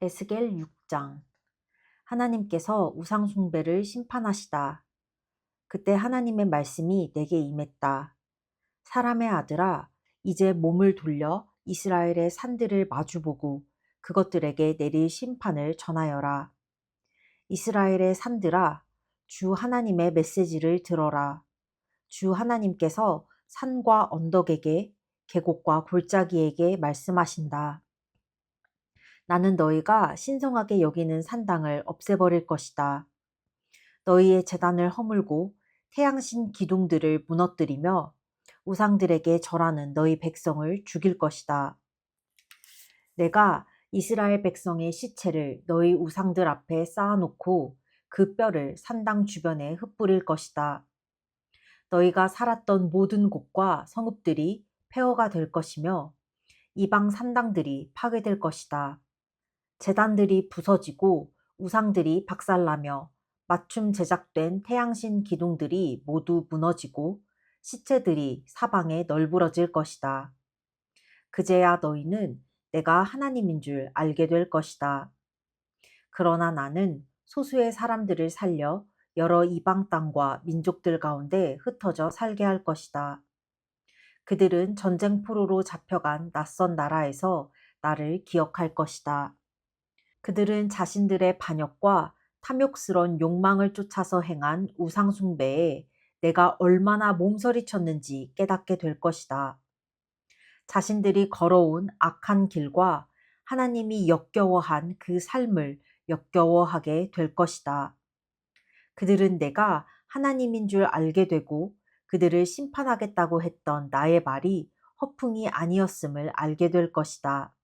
에스겔 6장. 하나님께서 우상 숭배를 심판하시다. 그때 하나님의 말씀이 내게 임했다. 사람의 아들아, 이제 몸을 돌려 이스라엘의 산들을 마주보고 그것들에게 내릴 심판을 전하여라. 이스라엘의 산들아, 주 하나님의 메시지를 들어라. 주 하나님께서 산과 언덕에게, 계곡과 골짜기에게 말씀하신다. 나는 너희가 신성하게 여기는 산당을 없애버릴 것이다. 너희의 제단을 허물고 태양신 기둥들을 무너뜨리며 우상들에게 절하는 너희 백성을 죽일 것이다. 내가 이스라엘 백성의 시체를 너희 우상들 앞에 쌓아놓고 그 뼈를 산당 주변에 흩뿌릴 것이다. 너희가 살았던 모든 곳과 성읍들이 폐허가 될 것이며 이방 산당들이 파괴될 것이다. 제단들이 부서지고 우상들이 박살나며 맞춤 제작된 태양신 기둥들이 모두 무너지고 시체들이 사방에 널브러질 것이다. 그제야 너희는 내가 하나님인 줄 알게 될 것이다. 그러나 나는 소수의 사람들을 살려 여러 이방 땅과 민족들 가운데 흩어져 살게 할 것이다. 그들은 전쟁포로로 잡혀간 낯선 나라에서 나를 기억할 것이다. 그들은 자신들의 반역과 탐욕스런 욕망을 쫓아서 행한 우상숭배에 내가 얼마나 몸서리쳤는지 깨닫게 될 것이다. 자신들이 걸어온 악한 길과 하나님이 역겨워한 그 삶을 역겨워하게 될 것이다. 그들은 내가 하나님인 줄 알게 되고 그들을 심판하겠다고 했던 나의 말이 허풍이 아니었음을 알게 될 것이다.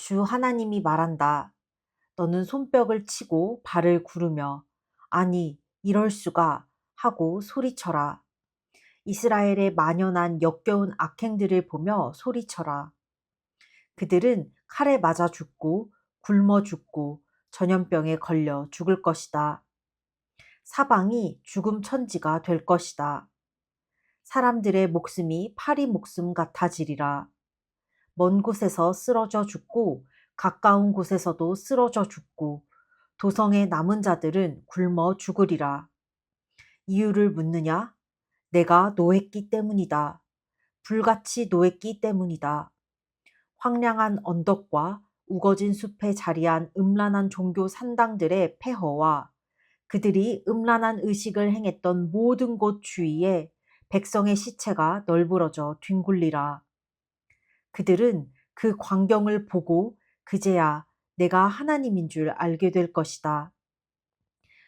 주 하나님이 말한다. 너는 손뼉을 치고 발을 구르며 아니 이럴 수가 하고 소리쳐라. 이스라엘의 만연한 역겨운 악행들을 보며 소리쳐라. 그들은 칼에 맞아 죽고 굶어 죽고 전염병에 걸려 죽을 것이다. 사방이 죽음 천지가 될 것이다. 사람들의 목숨이 파리 목숨 같아지리라. 먼 곳에서 쓰러져 죽고 가까운 곳에서도 쓰러져 죽고 도성의 남은 자들은 굶어 죽으리라. 이유를 묻느냐? 내가 노했기 때문이다. 불같이 노했기 때문이다. 황량한 언덕과 우거진 숲에 자리한 음란한 종교 산당들의 폐허와 그들이 음란한 의식을 행했던 모든 곳 주위에 백성의 시체가 널브러져 뒹굴리라. 그들은 그 광경을 보고 그제야 내가 하나님인 줄 알게 될 것이다.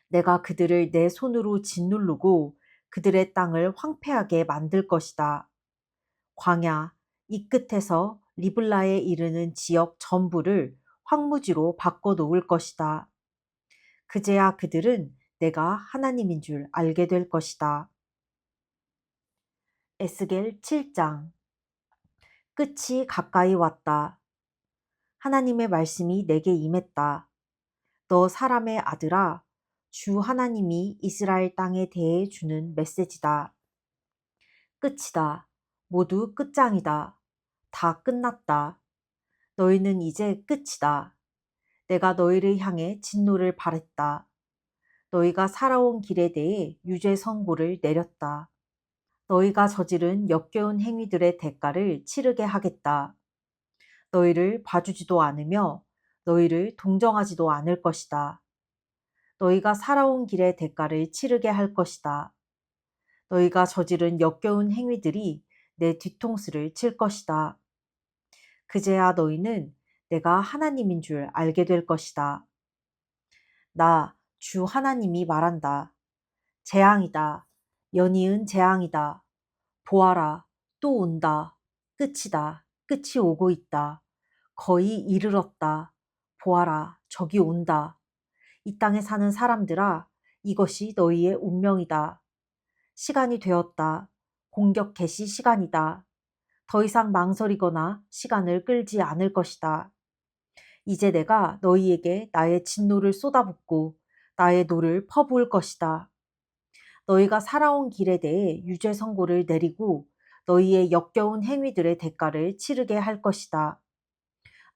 내가 그들을 내 손으로 짓누르고 그들의 땅을 황폐하게 만들 것이다. 광야, 이 끝에서 리블라에 이르는 지역 전부를 황무지로 바꿔 놓을 것이다. 그제야 그들은 내가 하나님인 줄 알게 될 것이다. 에스겔 7장. 끝이 가까이 왔다. 하나님의 말씀이 내게 임했다. 너 사람의 아들아, 주 하나님이 이스라엘 땅에 대해 주는 메시지다. 끝이다. 모두 끝장이다. 다 끝났다. 너희는 이제 끝이다. 내가 너희를 향해 진노를 발했다. 너희가 살아온 길에 대해 유죄 선고를 내렸다. 너희가 저지른 역겨운 행위들의 대가를 치르게 하겠다. 너희를 봐주지도 않으며 너희를 동정하지도 않을 것이다. 너희가 살아온 길의 대가를 치르게 할 것이다. 너희가 저지른 역겨운 행위들이 내 뒤통수를 칠 것이다. 그제야 너희는 내가 하나님인 줄 알게 될 것이다. 나, 주 하나님이 말한다. 재앙이다. 연이은 재앙이다. 보아라, 또 온다. 끝이다. 끝이 오고 있다. 거의 이르렀다. 보아라, 저기 온다. 이 땅에 사는 사람들아, 이것이 너희의 운명이다. 시간이 되었다. 공격 개시 시간이다. 더 이상 망설이거나 시간을 끌지 않을 것이다. 이제 내가 너희에게 나의 진노를 쏟아붓고 나의 노를 퍼부을 것이다. 너희가 살아온 길에 대해 유죄 선고를 내리고 너희의 역겨운 행위들의 대가를 치르게 할 것이다.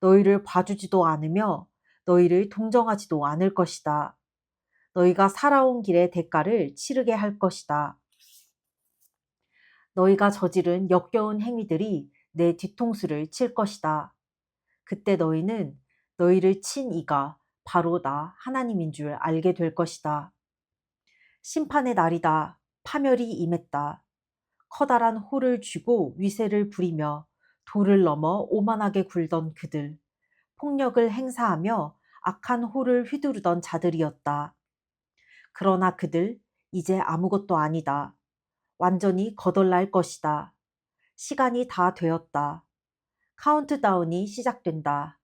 너희를 봐주지도 않으며 너희를 동정하지도 않을 것이다. 너희가 살아온 길의 대가를 치르게 할 것이다. 너희가 저지른 역겨운 행위들이 내 뒤통수를 칠 것이다. 그때 너희는 너희를 친 이가 바로 나 하나님인 줄 알게 될 것이다. 심판의 날이다. 파멸이 임했다. 커다란 호를 쥐고 위세를 부리며 도를 넘어 오만하게 굴던 그들, 폭력을 행사하며 악한 호를 휘두르던 자들이었다. 그러나 그들 이제 아무것도 아니다. 완전히 거덜날 것이다. 시간이 다 되었다. 카운트다운이 시작된다.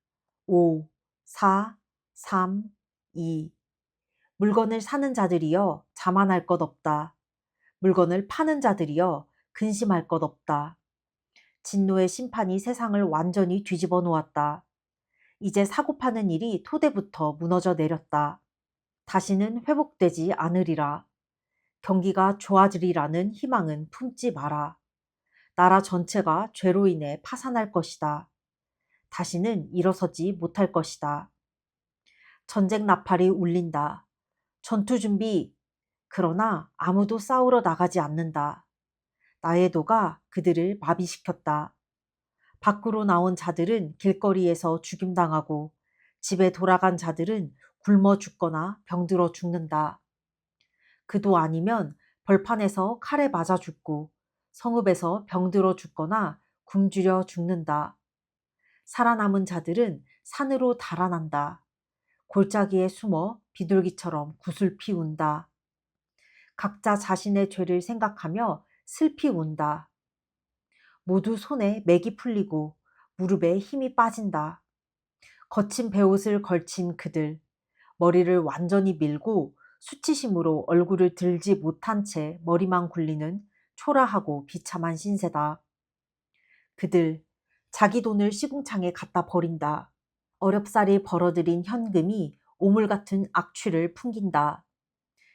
5, 4, 3, 2. 물건을 사는 자들이여 자만할 것 없다. 물건을 파는 자들이여 근심할 것 없다. 진노의 심판이 세상을 완전히 뒤집어 놓았다. 이제 사고 파는 일이 토대부터 무너져 내렸다. 다시는 회복되지 않으리라. 경기가 좋아지리라는 희망은 품지 마라. 나라 전체가 죄로 인해 파산할 것이다. 다시는 일어서지 못할 것이다. 전쟁 나팔이 울린다. 전투 준비. 그러나 아무도 싸우러 나가지 않는다. 나의 도가 그들을 마비시켰다. 밖으로 나온 자들은 길거리에서 죽임당하고 집에 돌아간 자들은 굶어 죽거나 병들어 죽는다. 그도 아니면 벌판에서 칼에 맞아 죽고 성읍에서 병들어 죽거나 굶주려 죽는다. 살아남은 자들은 산으로 달아난다. 골짜기에 숨어 비둘기처럼 구슬피 운다. 각자 자신의 죄를 생각하며 슬피 운다. 모두 손에 맥이 풀리고 무릎에 힘이 빠진다. 거친 베옷을 걸친 그들, 머리를 완전히 밀고 수치심으로 얼굴을 들지 못한 채 머리만 굴리는 초라하고 비참한 신세다. 그들, 자기 돈을 시궁창에 갖다 버린다. 어렵사리 벌어들인 현금이 오물 같은 악취를 풍긴다.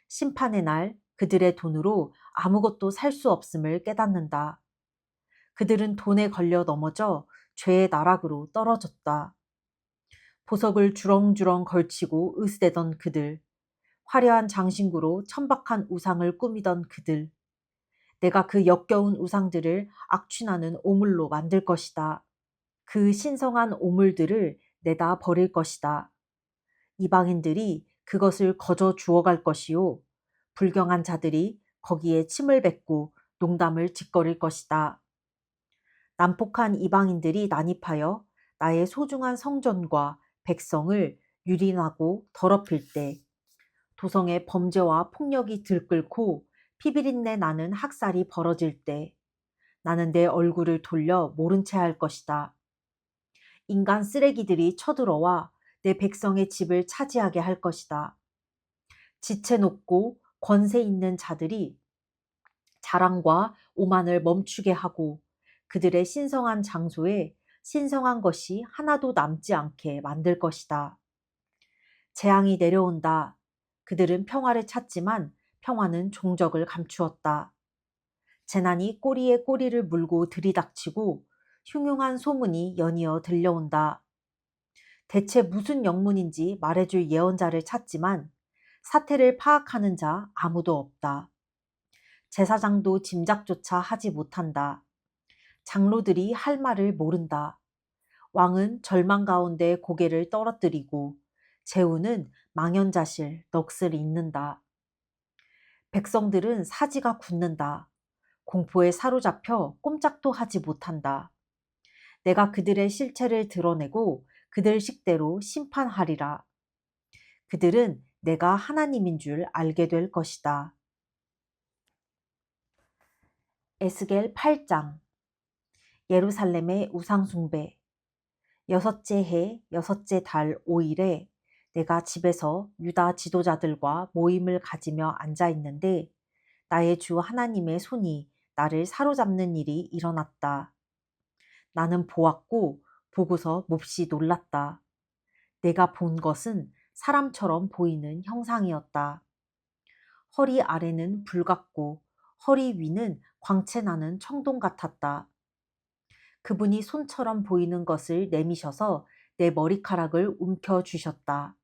심판의 날 그들의 돈으로 아무것도 살 수 없음을 깨닫는다. 그들은 돈에 걸려 넘어져 죄의 나락으로 떨어졌다. 보석을 주렁주렁 걸치고 으스대던 그들, 화려한 장신구로 천박한 우상을 꾸미던 그들, 내가 그 역겨운 우상들을 악취나는 오물로 만들 것이다. 그 신성한 오물들을 내다 버릴 것이다. 이방인들이 그것을 거저 주워갈 것이요. 불경한 자들이 거기에 침을 뱉고 농담을 짓거릴 것이다. 난폭한 이방인들이 난입하여 나의 소중한 성전과 백성을 유린하고 더럽힐 때, 도성의 범죄와 폭력이 들끓고 피비린내 나는 학살이 벌어질 때, 나는 내 얼굴을 돌려 모른 채 할 것이다. 인간 쓰레기들이 쳐들어와 내 백성의 집을 차지하게 할 것이다. 지체 높고 권세 있는 자들이 자랑과 오만을 멈추게 하고 그들의 신성한 장소에 신성한 것이 하나도 남지 않게 만들 것이다. 재앙이 내려온다. 그들은 평화를 찾지만 평화는 종적을 감추었다. 재난이 꼬리에 꼬리를 물고 들이닥치고 흉흉한 소문이 연이어 들려온다. 대체 무슨 영문인지 말해줄 예언자를 찾지만 사태를 파악하는 자 아무도 없다. 제사장도 짐작조차 하지 못한다. 장로들이 할 말을 모른다. 왕은 절망 가운데 고개를 떨어뜨리고 제후는 망연자실 넋을 잃는다. 백성들은 사지가 굳는다. 공포에 사로잡혀 꼼짝도 하지 못한다. 내가 그들의 실체를 드러내고 그들 식대로 심판하리라. 그들은 내가 하나님인 줄 알게 될 것이다. 에스겔 8장. 예루살렘의 우상숭배. 여섯째 해 여섯째 달 5일에 내가 집에서 유다 지도자들과 모임을 가지며 앉아 있는데 나의 주 하나님의 손이 나를 사로잡는 일이 일어났다. 나는 보았고 보고서 몹시 놀랐다. 내가 본 것은 사람처럼 보이는 형상이었다. 허리 아래는 불 같고 허리 위는 광채 나는 청동 같았다. 그분이 손처럼 보이는 것을 내미셔서 내 머리카락을 움켜쥐셨다.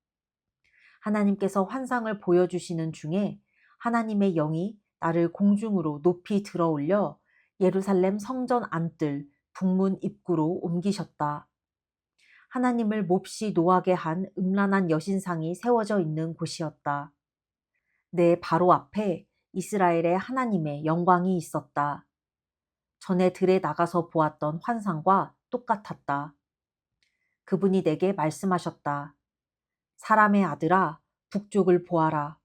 하나님께서 환상을 보여주시는 중에 하나님의 영이 나를 공중으로 높이 들어올려 예루살렘 성전 안뜰 북문 입구로 옮기셨다. 하나님을 몹시 노하게 한 음란한 여신상이 세워져 있는 곳이었다. 내 바로 앞에 이스라엘의 하나님의 영광이 있었다. 전에 들에 나가서 보았던 환상과 똑같았다. 그분이 내게 말씀하셨다. 사람의 아들아, 북쪽을 보아라.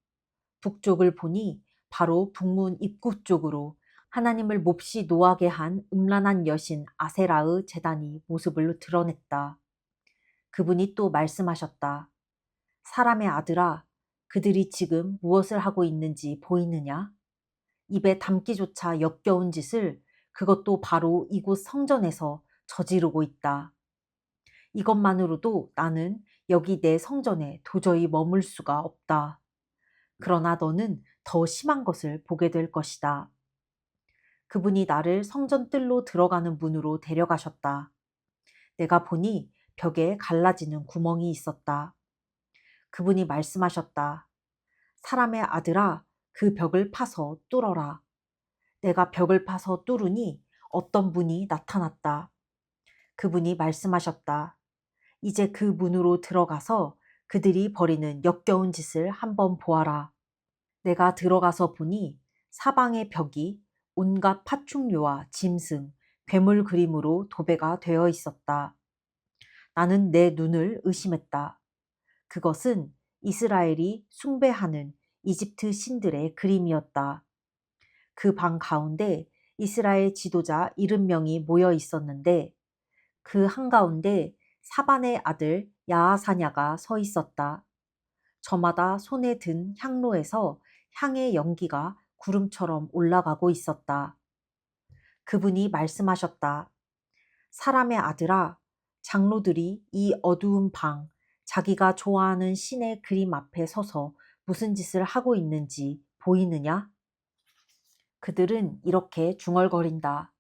북쪽을 보니 바로 북문 입구 쪽으로 하나님을 몹시 노하게 한 음란한 여신 아세라의 제단이 모습을 드러냈다. 그분이 또 말씀하셨다. 사람의 아들아, 그들이 지금 무엇을 하고 있는지 보이느냐? 입에 담기조차 역겨운 짓을 그것도 바로 이곳 성전에서 저지르고 있다. 이것만으로도 나는 여기 내 성전에 도저히 머물 수가 없다. 그러나 너는 더 심한 것을 보게 될 것이다. 그분이 나를 성전 뜰로 들어가는 문으로 데려가셨다. 내가 보니 벽에 갈라지는 구멍이 있었다. 그분이 말씀하셨다. 사람의 아들아, 그 벽을 파서 뚫어라. 내가 벽을 파서 뚫으니 어떤 분이 나타났다. 그분이 말씀하셨다. 이제 그 문으로 들어가서 그들이 벌이는 역겨운 짓을 한번 보아라. 내가 들어가서 보니 사방의 벽이 온갖 파충류와 짐승, 괴물 그림으로 도배가 되어 있었다. 나는 내 눈을 의심했다. 그것은 이스라엘이 숭배하는 이집트 신들의 그림이었다. 그 방 가운데 이스라엘 지도자 70명이 모여 있었는데 그 한가운데 사반의 아들 야하사냐가 서 있었다. 저마다 손에 든 향로에서 향의 연기가 구름처럼 올라가고 있었다. 그분이 말씀하셨다. 사람의 아들아, 장로들이 이 어두운 방, 자기가 좋아하는 신의 그림 앞에 서서 무슨 짓을 하고 있는지 보이느냐? 그들은 이렇게 중얼거린다.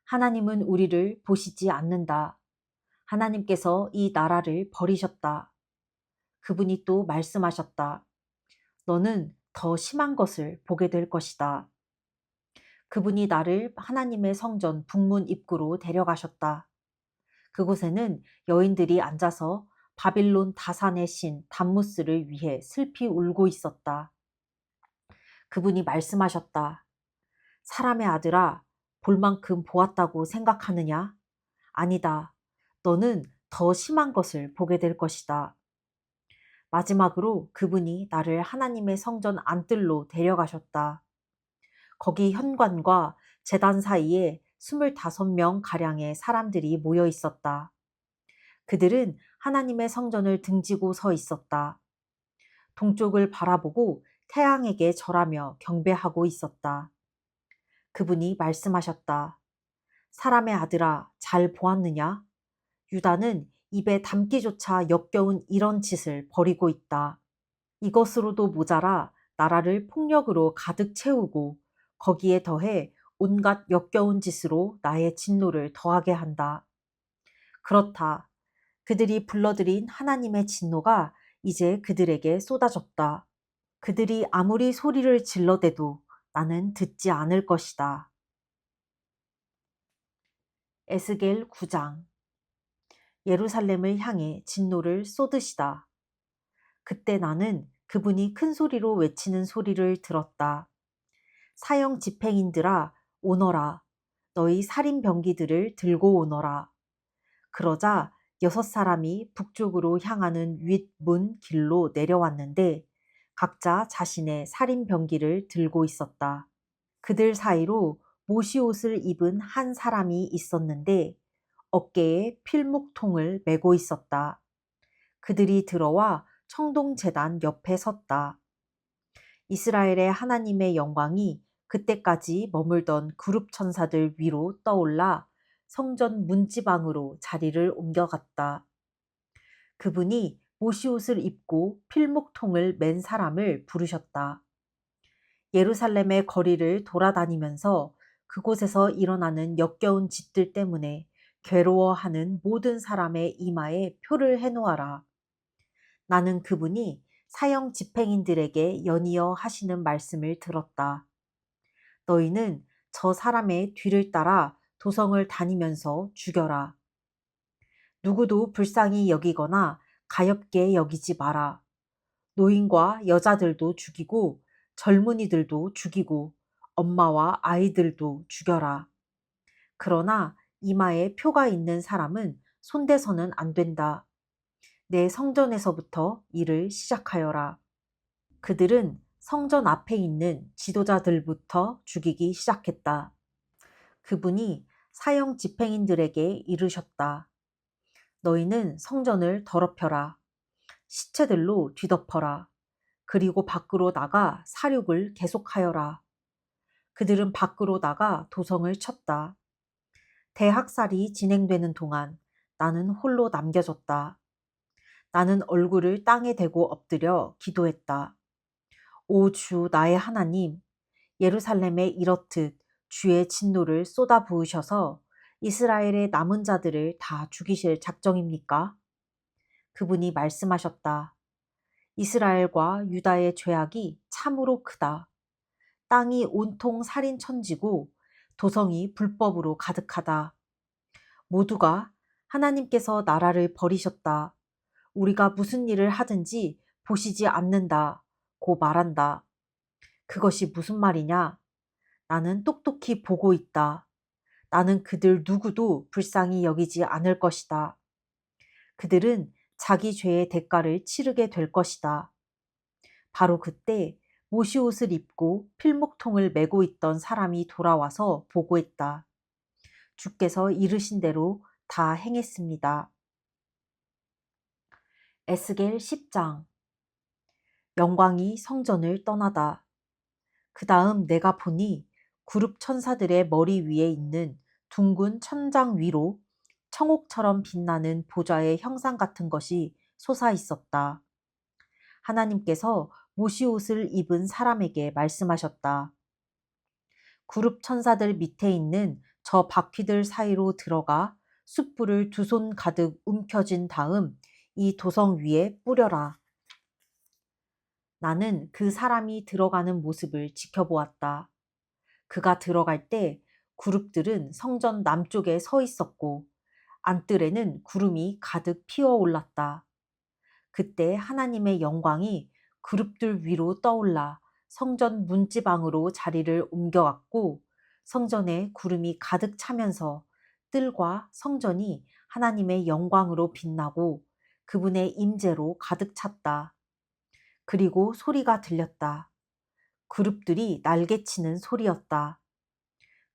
하나님은 우리를 보시지 않는다. 하나님께서 이 나라를 버리셨다. 그분이 또 말씀하셨다. 너는 더 심한 것을 보게 될 것이다. 그분이 나를 하나님의 성전 북문 입구로 데려가셨다. 그곳에는 여인들이 앉아서 바빌론 다산의 신 담무스를 위해 슬피 울고 있었다. 그분이 말씀하셨다. 사람의 아들아, 볼 만큼 보았다고 생각하느냐? 아니다. 너는 더 심한 것을 보게 될 것이다. 마지막으로 그분이 나를 하나님의 성전 안뜰로 데려가셨다. 거기 현관과 제단 사이에 25명 가량의 사람들이 모여 있었다. 그들은 하나님의 성전을 등지고 서 있었다. 동쪽을 바라보고 태양에게 절하며 경배하고 있었다. 그분이 말씀하셨다. 사람의 아들아, 잘 보았느냐? 유다는 입에 담기조차 역겨운 이런 짓을 벌이고 있다. 이것으로도 모자라 나라를 폭력으로 가득 채우고 거기에 더해 온갖 역겨운 짓으로 나의 진노를 더하게 한다. 그렇다. 그들이 불러들인 하나님의 진노가 이제 그들에게 쏟아졌다. 그들이 아무리 소리를 질러대도 나는 듣지 않을 것이다. 에스겔 9장. 예루살렘을 향해 진노를 쏟으시다. 그때 나는 그분이 큰 소리로 외치는 소리를 들었다. 사형 집행인들아, 오너라. 너희 살인병기들을 들고 오너라. 그러자 6사람이 북쪽으로 향하는 윗문 길로 내려왔는데 각자 자신의 살인병기를 들고 있었다. 그들 사이로 모시옷을 입은 한 사람이 있었는데 어깨에 필목통을 메고 있었다. 그들이 들어와 청동제단 옆에 섰다. 이스라엘의 하나님의 영광이 그때까지 머물던 그룹 천사들 위로 떠올라 성전 문지방으로 자리를 옮겨갔다. 그분이 모시옷을 입고 필목통을 맨 사람을 부르셨다. 예루살렘의 거리를 돌아다니면서 그곳에서 일어나는 역겨운 짓들 때문에 괴로워하는 모든 사람의 이마에 표를 해놓아라. 나는 그분이 사형 집행인들에게 연이어 하시는 말씀을 들었다. 너희는 저 사람의 뒤를 따라 도성을 다니면서 죽여라. 누구도 불쌍히 여기거나 가엾게 여기지 마라. 노인과 여자들도 죽이고 젊은이들도 죽이고 엄마와 아이들도 죽여라. 그러나 이마에 표가 있는 사람은 손대서는 안 된다. 내 성전에서부터 일을 시작하여라. 그들은 성전 앞에 있는 지도자들부터 죽이기 시작했다. 그분이 사형 집행인들에게 이르셨다. 너희는 성전을 더럽혀라. 시체들로 뒤덮어라. 그리고 밖으로 나가 사륙을 계속하여라. 그들은 밖으로 나가 도성을 쳤다. 대학살이 진행되는 동안 나는 홀로 남겨졌다. 나는 얼굴을 땅에 대고 엎드려 기도했다. 오 주 나의 하나님, 예루살렘에 이렇듯 주의 진노를 쏟아 부으셔서 이스라엘의 남은 자들을 다 죽이실 작정입니까? 그분이 말씀하셨다. 이스라엘과 유다의 죄악이 참으로 크다. 땅이 온통 살인천지고 도성이 불법으로 가득하다. 모두가 하나님께서 나라를 버리셨다. 우리가 무슨 일을 하든지 보시지 않는다. 고 말한다. 그것이 무슨 말이냐? 나는 똑똑히 보고 있다. 나는 그들 누구도 불쌍히 여기지 않을 것이다. 그들은 자기 죄의 대가를 치르게 될 것이다. 바로 그때 모시옷을 입고 필목통을 메고 있던 사람이 돌아와서 보고했다. 주께서 이르신 대로 다 행했습니다. 에스겔 10장. 영광이 성전을 떠나다. 그 다음 내가 보니 그룹 천사들의 머리 위에 있는 둥근 천장 위로 청옥처럼 빛나는 보좌의 형상 같은 것이 솟아 있었다. 하나님께서 모시옷을 입은 사람에게 말씀하셨다. 그룹 천사들 밑에 있는 저 바퀴들 사이로 들어가 숯불을 두 손 가득 움켜쥔 다음 이 도성 위에 뿌려라. 나는 그 사람이 들어가는 모습을 지켜보았다. 그가 들어갈 때 그룹들은 성전 남쪽에 서 있었고 안뜰에는 구름이 가득 피어 올랐다. 그때 하나님의 영광이 그룹들 위로 떠올라 성전 문지방으로 자리를 옮겨왔고 성전에 구름이 가득 차면서 뜰과 성전이 하나님의 영광으로 빛나고 그분의 임재로 가득 찼다. 그리고 소리가 들렸다. 그룹들이 날개치는 소리였다.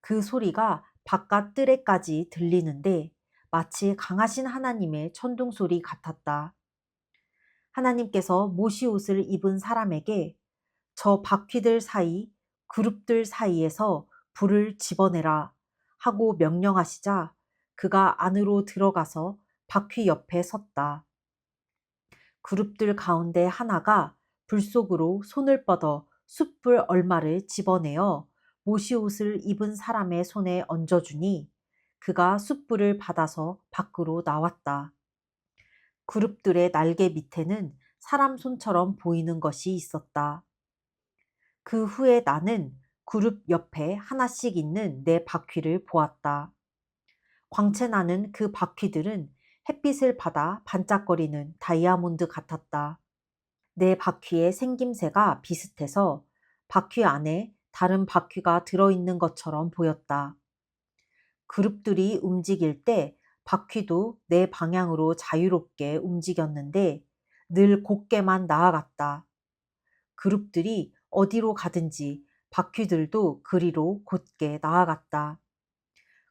그 소리가 바깥 뜰에까지 들리는데 마치 강하신 하나님의 천둥소리 같았다. 하나님께서 모시옷을 입은 사람에게 저 바퀴들 사이, 그룹들 사이에서 불을 집어내라 하고 명령하시자 그가 안으로 들어가서 바퀴 옆에 섰다. 그룹들 가운데 하나가 불 속으로 손을 뻗어 숯불 얼마를 집어내어 모시옷을 입은 사람의 손에 얹어주니 그가 숯불을 받아서 밖으로 나왔다. 그룹들의 날개 밑에는 사람 손처럼 보이는 것이 있었다. 그 후에 나는 그룹 옆에 하나씩 있는 네 바퀴를 보았다. 광채 나는 그 바퀴들은 햇빛을 받아 반짝거리는 다이아몬드 같았다. 네 바퀴의 생김새가 비슷해서 바퀴 안에 다른 바퀴가 들어있는 것처럼 보였다. 그룹들이 움직일 때 바퀴도 네 방향으로 자유롭게 움직였는데 늘 곧게만 나아갔다. 그룹들이 어디로 가든지 바퀴들도 그리로 곧게 나아갔다.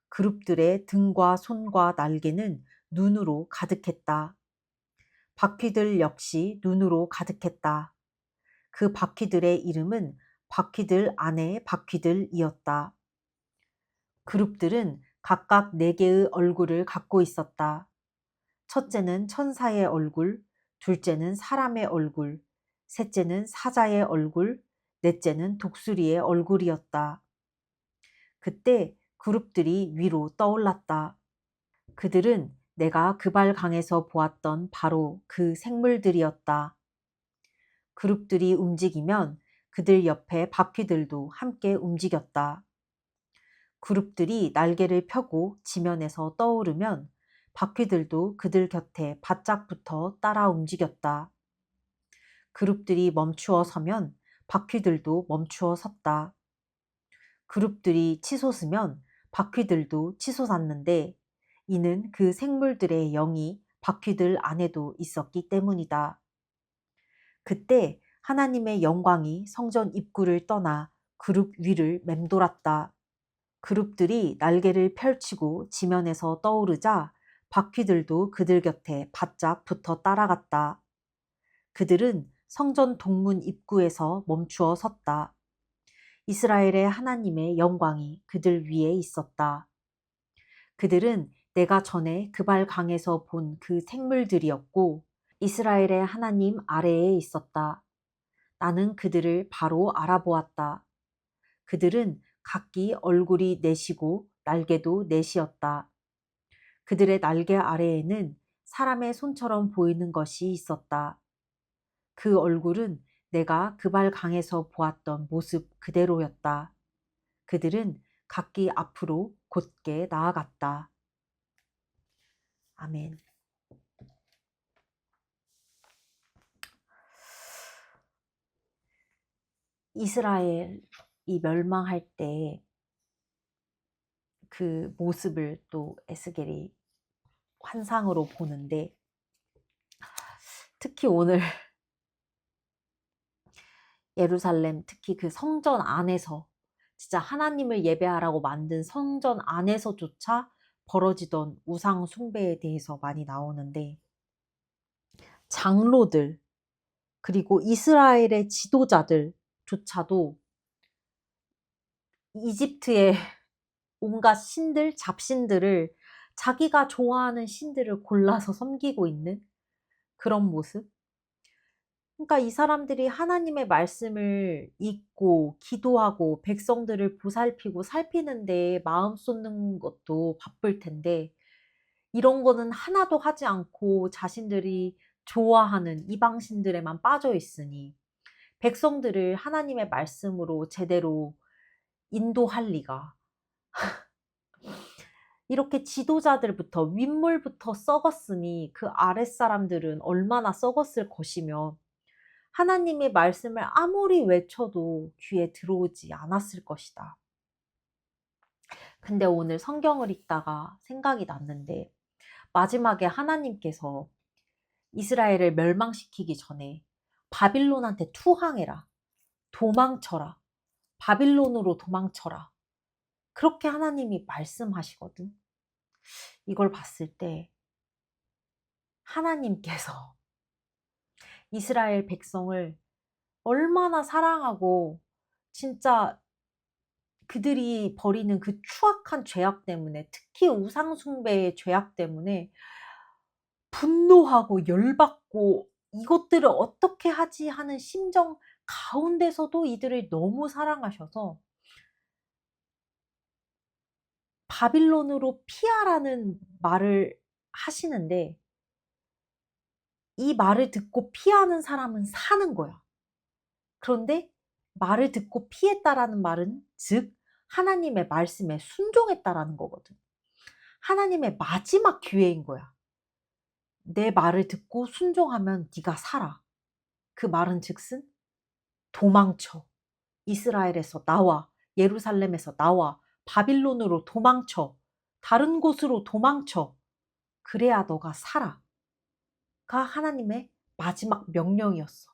그룹들의 등과 손과 날개는 눈으로 가득했다. 바퀴들 역시 눈으로 가득했다. 그 바퀴들의 이름은 바퀴들 안의 바퀴들이었다. 그룹들은 각각 네 개의 얼굴을 갖고 있었다. 첫째는 천사의 얼굴, 둘째는 사람의 얼굴, 셋째는 사자의 얼굴, 넷째는 독수리의 얼굴이었다. 그때 그룹들이 위로 떠올랐다. 그들은 내가 그발강에서 보았던 바로 그 생물들이었다. 그룹들이 움직이면 그들 옆에 바퀴들도 함께 움직였다. 그룹들이 날개를 펴고 지면에서 떠오르면 바퀴들도 그들 곁에 바짝 붙어 따라 움직였다. 그룹들이 멈추어 서면 바퀴들도 멈추어 섰다. 그룹들이 치솟으면 바퀴들도 치솟았는데 이는 그 생물들의 영이 바퀴들 안에도 있었기 때문이다. 그때 하나님의 영광이 성전 입구를 떠나 그룹 위를 맴돌았다. 그룹들이 날개를 펼치고 지면에서 떠오르자 바퀴들도 그들 곁에 바짝 붙어 따라갔다. 그들은 성전 동문 입구에서 멈추어 섰다. 이스라엘의 하나님의 영광이 그들 위에 있었다. 그들은 내가 전에 그발강에서 본 그 생물들이었고 이스라엘의 하나님 아래에 있었다. 나는 그들을 바로 알아보았다. 그들은 각기 얼굴이 넷이고 날개도 넷이었다. 그들의 날개 아래에는 사람의 손처럼 보이는 것이 있었다. 그 얼굴은 내가 그발강에서 보았던 모습 그대로였다. 그들은 각기 앞으로 곧게 나아갔다. 아멘. 이스라엘이 멸망할 때 그 모습을 또 에스겔이 환상으로 보는데 특히 오늘 예루살렘 특히 그 성전 안에서 진짜 하나님을 예배하라고 만든 성전 안에서조차 벌어지던 우상 숭배에 대해서 많이 나오는데 장로들 그리고 이스라엘의 지도자들조차도 이집트의 온갖 신들, 잡신들을 자기가 좋아하는 신들을 골라서 섬기고 있는 그런 모습. 그러니까 이 사람들이 하나님의 말씀을 읽고 기도하고 백성들을 보살피고 살피는데 마음 쏟는 것도 바쁠 텐데 이런 거는 하나도 하지 않고 자신들이 좋아하는 이방신들에만 빠져 있으니 백성들을 하나님의 말씀으로 제대로 인도할 리가. 이렇게 지도자들부터 윗물부터 썩었으니 그 아랫사람들은 얼마나 썩었을 것이며 하나님의 말씀을 아무리 외쳐도 귀에 들어오지 않았을 것이다. 근데 오늘 성경을 읽다가 생각이 났는데 마지막에 하나님께서 이스라엘을 멸망시키기 전에 바빌론한테 투항해라. 도망쳐라. 바빌론으로 도망쳐라. 그렇게 하나님이 말씀하시거든. 이걸 봤을 때 하나님께서 이스라엘 백성을 얼마나 사랑하고 진짜 그들이 벌이는 그 추악한 죄악 때문에 특히 우상숭배의 죄악 때문에 분노하고 열받고 이것들을 어떻게 하지 하는 심정 가운데서도 이들을 너무 사랑하셔서 바빌론으로 피하라는 말을 하시는데 이 말을 듣고 피하는 사람은 사는 거야. 그런데 말을 듣고 피했다라는 말은 즉 하나님의 말씀에 순종했다라는 거거든. 하나님의 마지막 기회인 거야. 내 말을 듣고 순종하면 네가 살아. 그 말은 즉슨 도망쳐. 이스라엘에서 나와. 예루살렘에서 나와. 바빌론으로 도망쳐. 다른 곳으로 도망쳐. 그래야 너가 살아. 가 하나님의 마지막 명령이었어.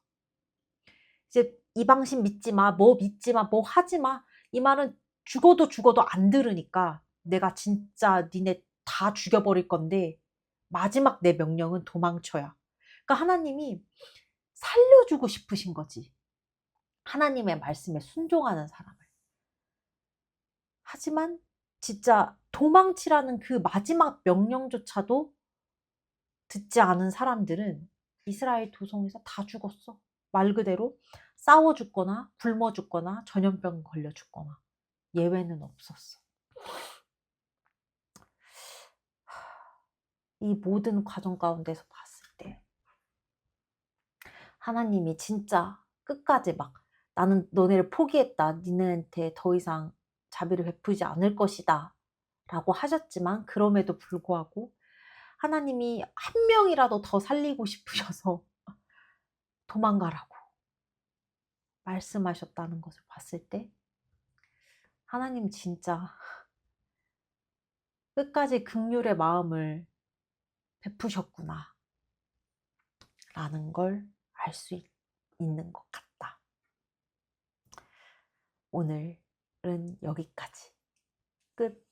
이제 이방신 믿지 마, 뭐 믿지 마, 뭐 하지 마. 이 말은 죽어도 안 들으니까 내가 진짜 니네 다 죽여버릴 건데 마지막 내 명령은 도망쳐야. 그러니까 하나님이 살려주고 싶으신 거지. 하나님의 말씀에 순종하는 사람을. 하지만 진짜 도망치라는 그 마지막 명령조차도 듣지 않은 사람들은 이스라엘 도성에서 다 죽었어. 말 그대로 싸워 죽거나 굶어 죽거나 전염병 걸려 죽거나 예외는 없었어. 이 모든 과정 가운데서 봤을 때 하나님이 진짜 끝까지 막 나는 너네를 포기했다. 니네한테 더 이상 자비를 베푸지 않을 것이다. 라고 하셨지만 그럼에도 불구하고 하나님이 한 명이라도 더 살리고 싶으셔서 도망가라고 말씀하셨다는 것을 봤을 때 하나님 진짜 끝까지 긍휼의 마음을 베푸셨구나 라는 걸 알 수 있는 것 같다. 오늘은 여기까지. 끝.